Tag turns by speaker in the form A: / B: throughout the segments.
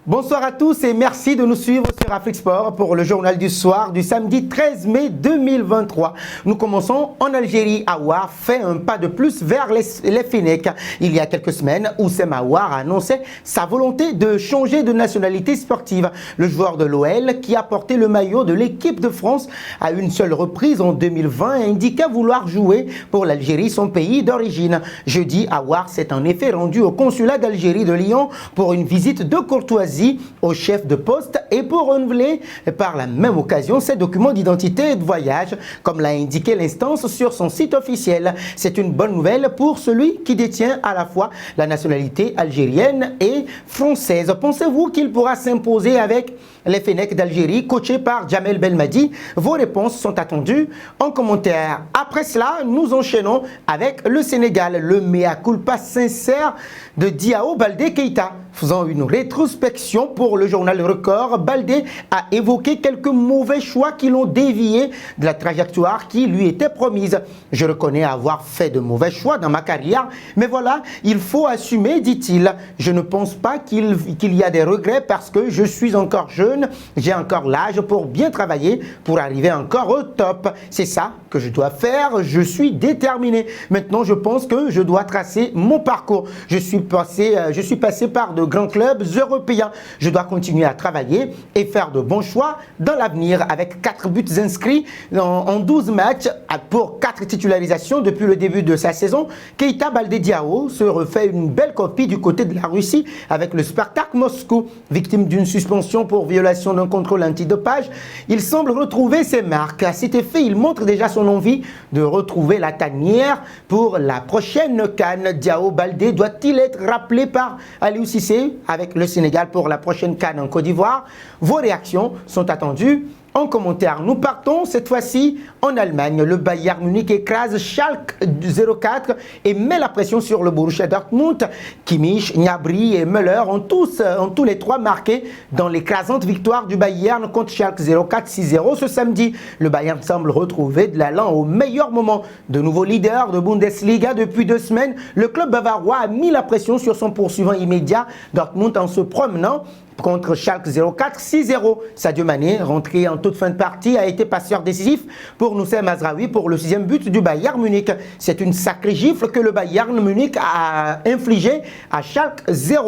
A: Bonsoir à tous et merci de nous suivre sur Afrique Sport pour le journal du soir du samedi 13 mai 2023. Nous commençons en Algérie. Aouar fait un pas de plus vers les Fennecs. Il y a quelques semaines, Oussem Aouar a annoncé sa volonté de changer de nationalité sportive. Le joueur de l'OL qui a porté le maillot de l'équipe de France à une seule reprise en 2020 a indiqué vouloir jouer pour l'Algérie, son pays d'origine. Jeudi, Aouar s'est en effet rendu au consulat d'Algérie de Lyon pour une visite de courtoisie au chef de poste et pour renouveler par la même occasion ses documents d'identité et de voyage, comme l'a indiqué l'instance sur son site officiel. C'est une bonne nouvelle pour celui qui détient à la fois la nationalité algérienne et française. Pensez-vous qu'il pourra s'imposer avec les Fennecs d'Algérie, coachés par Djamel Belmadi? Vos réponses sont attendues en commentaire. Après cela, nous enchaînons avec le Sénégal. Le mea culpa sincère de Diao Baldé Keita. Faisant une rétrospection pour le journal Record, Baldé a évoqué quelques mauvais choix qui l'ont dévié de la trajectoire qui lui était promise. Je reconnais avoir fait de mauvais choix dans ma carrière, mais voilà, il faut assumer, dit-il. Je ne pense pas qu'il y a des regrets parce que je suis encore jeune, j'ai encore l'âge pour bien travailler, pour arriver encore au top. C'est ça que je dois faire, je suis déterminé. Maintenant, je pense que je dois tracer mon parcours. Je suis passé par de grands clubs européens. Je dois continuer à travailler et faire de bons choix dans l'avenir. Avec 4 buts inscrits en 12 matchs pour 4 titularisations depuis le début de sa saison, Keita Baldé Diao se refait une belle copie du côté de la Russie avec le Spartak Moscou. Victime d'une suspension pour violation d'un contrôle antidopage, il semble retrouver ses marques. À cet effet, il montre déjà son envie de retrouver la tanière pour la prochaine CAN. Diao Baldé doit-il être rappelé par Aliou Cissé avec le Sénégal pour la prochaine CAN en Côte d'Ivoire? Vos réactions sont attendues en commentaire. Nous partons cette fois-ci en Allemagne. Le Bayern Munich écrase Schalke 04 et met la pression sur le Borussia Dortmund. Kimmich, Gnabry et Müller ont tous les trois marqué dans l'écrasante victoire du Bayern contre Schalke 04 6-0 ce samedi. Le Bayern semble retrouver de l'allant au meilleur moment. De nouveau leader de Bundesliga depuis 2 semaines, le club bavarois a mis la pression sur son poursuivant immédiat Dortmund en se promenant contre Schalke 04 6-0. Sadio Mané, rentré en toute fin de partie, a été passeur décisif pour Nusayr Mazraoui pour le 6e but du Bayern Munich. C'est une sacrée gifle que le Bayern Munich a infligée à Schalke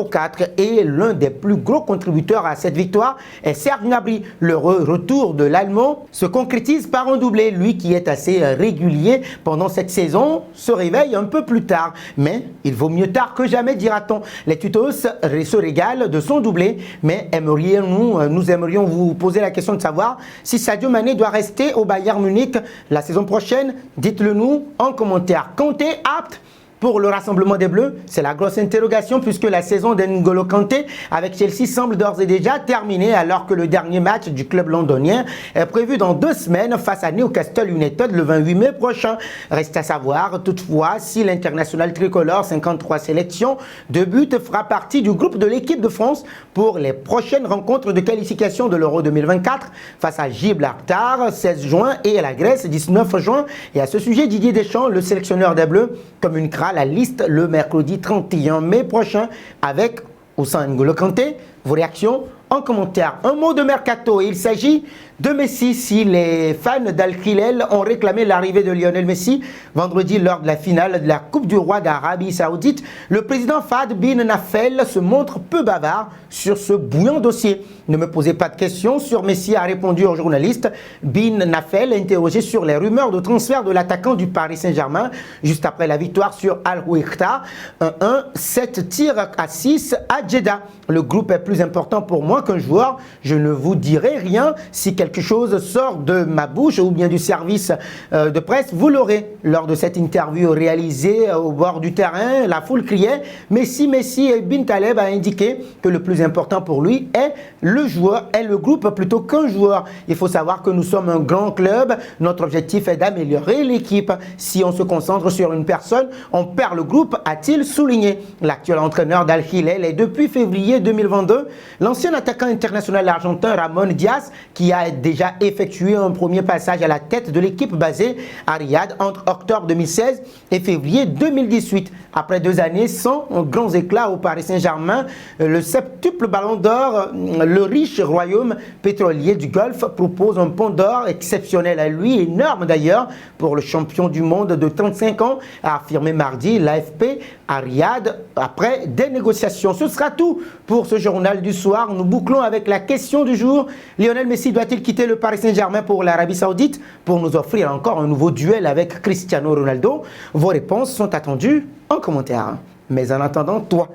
A: 04 et l'un des plus gros contributeurs à cette victoire est Serge Gnabry. Le retour de l'Allemand se concrétise par un doublé. Lui qui est assez régulier pendant cette saison se réveille un peu plus tard. Mais il vaut mieux tard que jamais, dira-t-on. Les tutos se régalent de son doublé. Mais nous aimerions vous poser la question de savoir si Sadio Mané doit rester au Bayern Munich la saison prochaine. Dites-le nous en commentaire. Kanté apte pour le rassemblement des Bleus? C'est la grosse interrogation puisque la saison d'N'Golo Kanté avec Chelsea semble d'ores et déjà terminée alors que le dernier match du club londonien est prévu dans 2 semaines face à Newcastle United le 28 mai prochain. Reste à savoir toutefois si l'international tricolore, 53 sélections, 2 buts, fera partie du groupe de l'équipe de France pour les prochaines rencontres de qualification de l'Euro 2024 face à Gibraltar 16 juin et à la Grèce 19 juin. Et à ce sujet, Didier Deschamps, le sélectionneur des Bleus, communiquera la liste le mercredi 31 mai prochain avec Ousmane N'Golo Kanté. Vos réactions en commentaire. Un mot de mercato, il s'agit de Messi. Si les fans d'Al Hilal ont réclamé l'arrivée de Lionel Messi vendredi lors de la finale de la Coupe du Roi d'Arabie Saoudite, le président Fahd bin Nafel se montre peu bavard sur ce bouillant dossier. Ne me posez pas de questions sur Messi, a répondu au journaliste Bin Nafel, interrogé sur les rumeurs de transfert de l'attaquant du Paris Saint-Germain juste après la victoire sur Al-Wihda 1-1, 7 tirs à 6 à Jeddah. Le groupe est plus important pour moi qu'un joueur. Je ne vous dirai rien. Si quelque chose sort de ma bouche ou bien du service de presse, vous l'aurez. Lors de cette interview réalisée au bord du terrain, la foule criait Messi, Messi, et Bin Taleb a indiqué que le plus important pour lui est le joueur, est le groupe plutôt qu'un joueur. Il faut savoir que nous sommes un grand club. Notre objectif est d'améliorer l'équipe. Si on se concentre sur une personne, on perd le groupe, a-t-il souligné. L'actuel entraîneur d'Al Hilal est depuis février 2022 l'ancien attaquant l'attaquant international argentin Ramon Diaz, qui a déjà effectué un premier passage à la tête de l'équipe basée à Riyad entre octobre 2016 et février 2018. Après 2 années sans grands éclats au Paris Saint-Germain, le septuple ballon d'or, le riche royaume pétrolier du Golfe, propose un pont d'or exceptionnel à lui, énorme d'ailleurs pour le champion du monde de 35 ans, a affirmé mardi l'AFP à Riyad après des négociations. Ce sera tout pour ce journal du soir. Nous bouclons avec la question du jour. Lionel Messi doit-il quitter le Paris Saint-Germain pour l'Arabie Saoudite pour nous offrir encore un nouveau duel avec Cristiano Ronaldo? Vos réponses sont attendues en commentaire. Mais en attendant, toi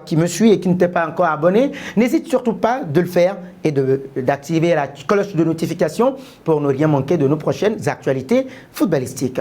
A: qui me suis et qui ne t'es pas encore abonné, n'hésite surtout pas de le faire et d'activer la cloche de notification pour ne rien manquer de nos prochaines actualités footballistiques.